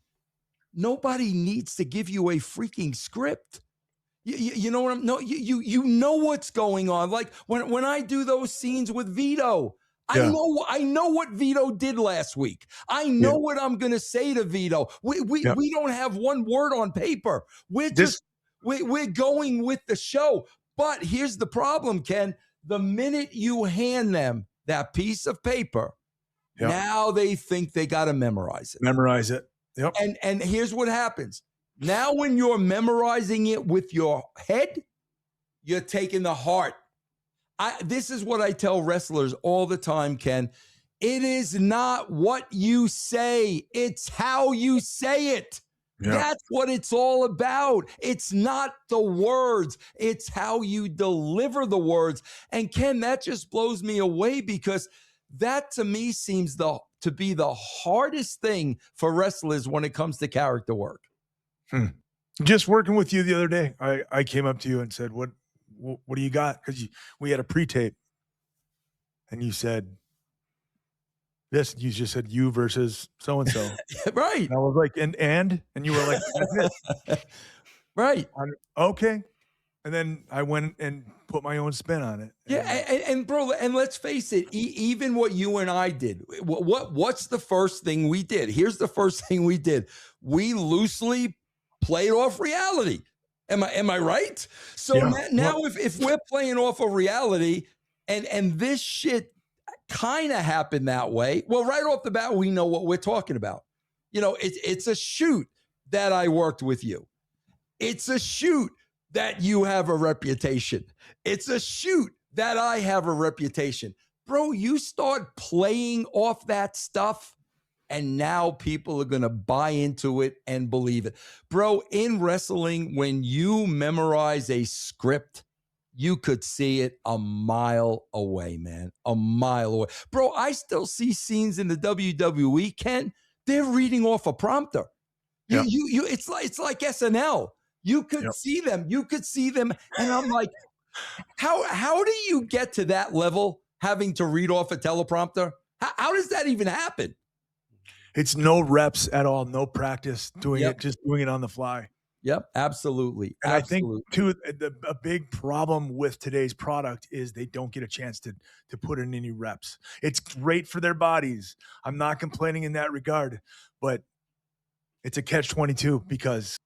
nobody needs to give you a freaking script. You know what I'm no you know what's going on. Like when I do those scenes with Vito, I know what Vito did last week. I know what I'm gonna say to Vito. We don't have one word on paper. We're going with the show. But here's the problem, Ken. The minute you hand them that piece of paper, now they think they got to memorize it. Memorize it. Yep. And here's what happens. Now, when you're memorizing it with your head, you're taking the heart. This is what I tell wrestlers all the time, Ken. It is not what you say. It's how you say it. Yeah. That's what it's all about. It's not the words. It's how you deliver the words. And Ken, that just blows me away, because that to me seems to be the hardest thing for wrestlers when it comes to character work. Just working with you the other day, I came up to you and said, what do you got? Because we had a pre-tape, and you said this. You just said you versus so-and-so. Right. And I was like, and you were like, that's it. Right. Okay. And then I went and put my own spin on it. Yeah, and bro, and let's face it, even what you and I did, what's the first thing we did? Here's the first thing we did. We loosely played off reality. Am I right? So now if we're playing off of reality, and this shit kind of happened that way, well, right off the bat, we know what we're talking about. You know, it's a shoot that I worked with you. It's a shoot that you have a reputation. It's a shoot that I have a reputation. Bro, you start playing off that stuff, and now people are going to buy into it and believe it. Bro, in wrestling, when you memorize a script, you could see it a mile away, man. A mile away. Bro, I still see scenes in the WWE, Ken, they're reading off a prompter. It's like SNL. You could see them. You could see them. And I'm like, how do you get to that level, having to read off a teleprompter? How does that even happen? It's no reps at all, no practice doing it, just doing it on the fly. Yep, absolutely. And I think, too, a big problem with today's product is they don't get a chance to put in any reps. It's great for their bodies. I'm not complaining in that regard, but it's a catch-22, because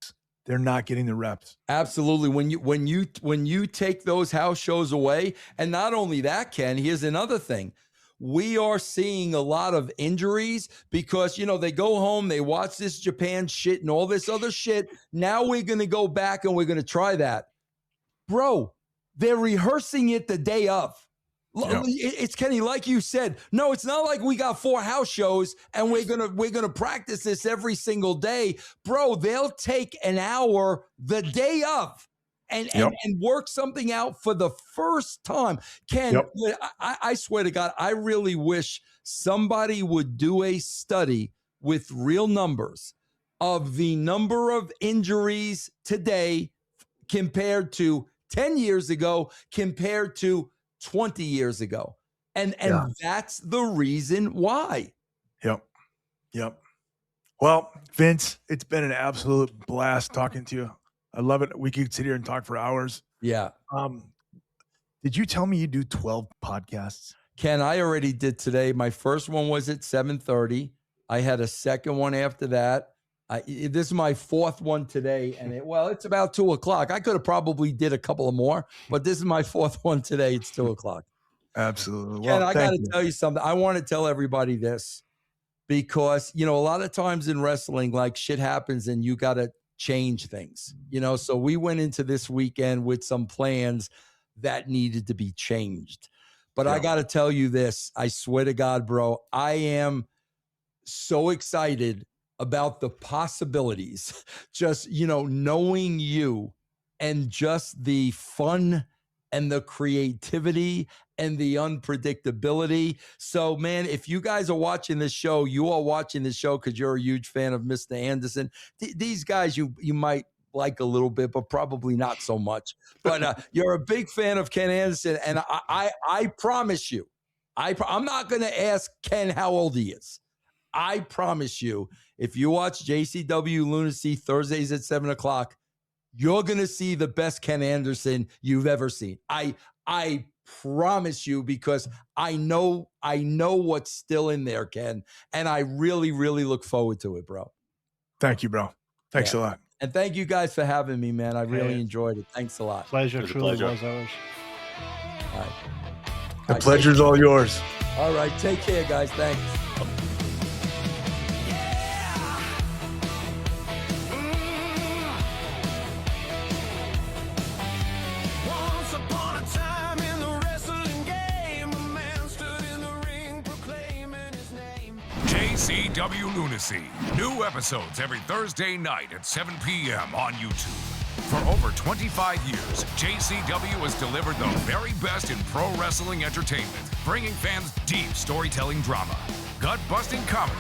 they're not getting the reps. Absolutely. When you take those house shows away, and not only that, Ken, here's another thing. We are seeing a lot of injuries because, they go home, they watch this Japan shit and all this other shit. Now we're going to go back and we're going to try that. Bro, they're rehearsing it the day of. Yep. It's Kenny, like you said. No, it's not like we got 4 house shows and we're gonna practice this every single day, bro. They'll take an hour the day of and work something out for the first time. Ken, I swear to God, I really wish somebody would do a study with real numbers of the number of injuries today compared to 10 years ago, compared to 20 years ago. And that's the reason why. Yep. Well, Vince, it's been an absolute blast talking to you. I love it. We could sit here and talk for hours. Yeah. Did you tell me you do 12 podcasts? Ken, I already did today. My first one was at 7:30. I had a second one after that. This is my 4th one today, and it's about 2:00. I could have probably did a couple of more, but this is my 4th one today. It's 2:00. Absolutely. Well, I got to tell you something. I want to tell everybody this because, a lot of times in wrestling, like shit happens and you got to change things, So we went into this weekend with some plans that needed to be changed. But I got to tell you this. I swear to God, bro, I am so excited about the possibilities, just, knowing you and just the fun and the creativity and the unpredictability. So, man, if you guys are watching this show, you are watching this show because you're a huge fan of Mr. Anderson. These guys you might like a little bit, but probably not so much. But you're a big fan of Ken Anderson, and I promise you, I'm not going to ask Ken how old he is. I promise you, if you watch JCW Lunacy Thursdays at 7:00, you're going to see the best Ken Anderson you've ever seen. I promise you, because I know what's still in there, Ken, and I really, really look forward to it, bro. Thank you, bro. Thanks a lot. And thank you guys for having me, man. I really enjoyed it. Thanks a lot. Pleasure. Truly was ours. All right. The pleasure's all yours. All right. Take care, guys. Thanks. JCW Lunacy. New episodes every Thursday night at 7 p.m. on YouTube. For over 25 years, JCW has delivered the very best in pro wrestling entertainment, bringing fans deep storytelling drama, gut-busting comedy,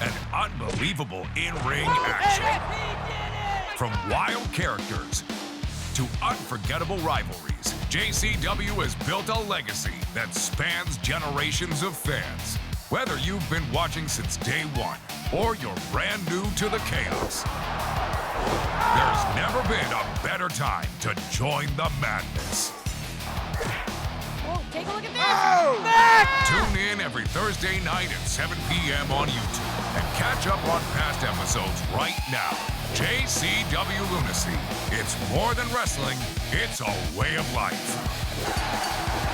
and unbelievable in-ring action. From wild characters to unforgettable rivalries, JCW has built a legacy that spans generations of fans. Whether you've been watching since day one or you're brand new to the chaos, there's never been a better time to join the madness. Oh, take a look at this! Tune in every Thursday night at 7 p.m. on YouTube and catch up on past episodes right now. JCW Lunacy. It's more than wrestling, it's a way of life.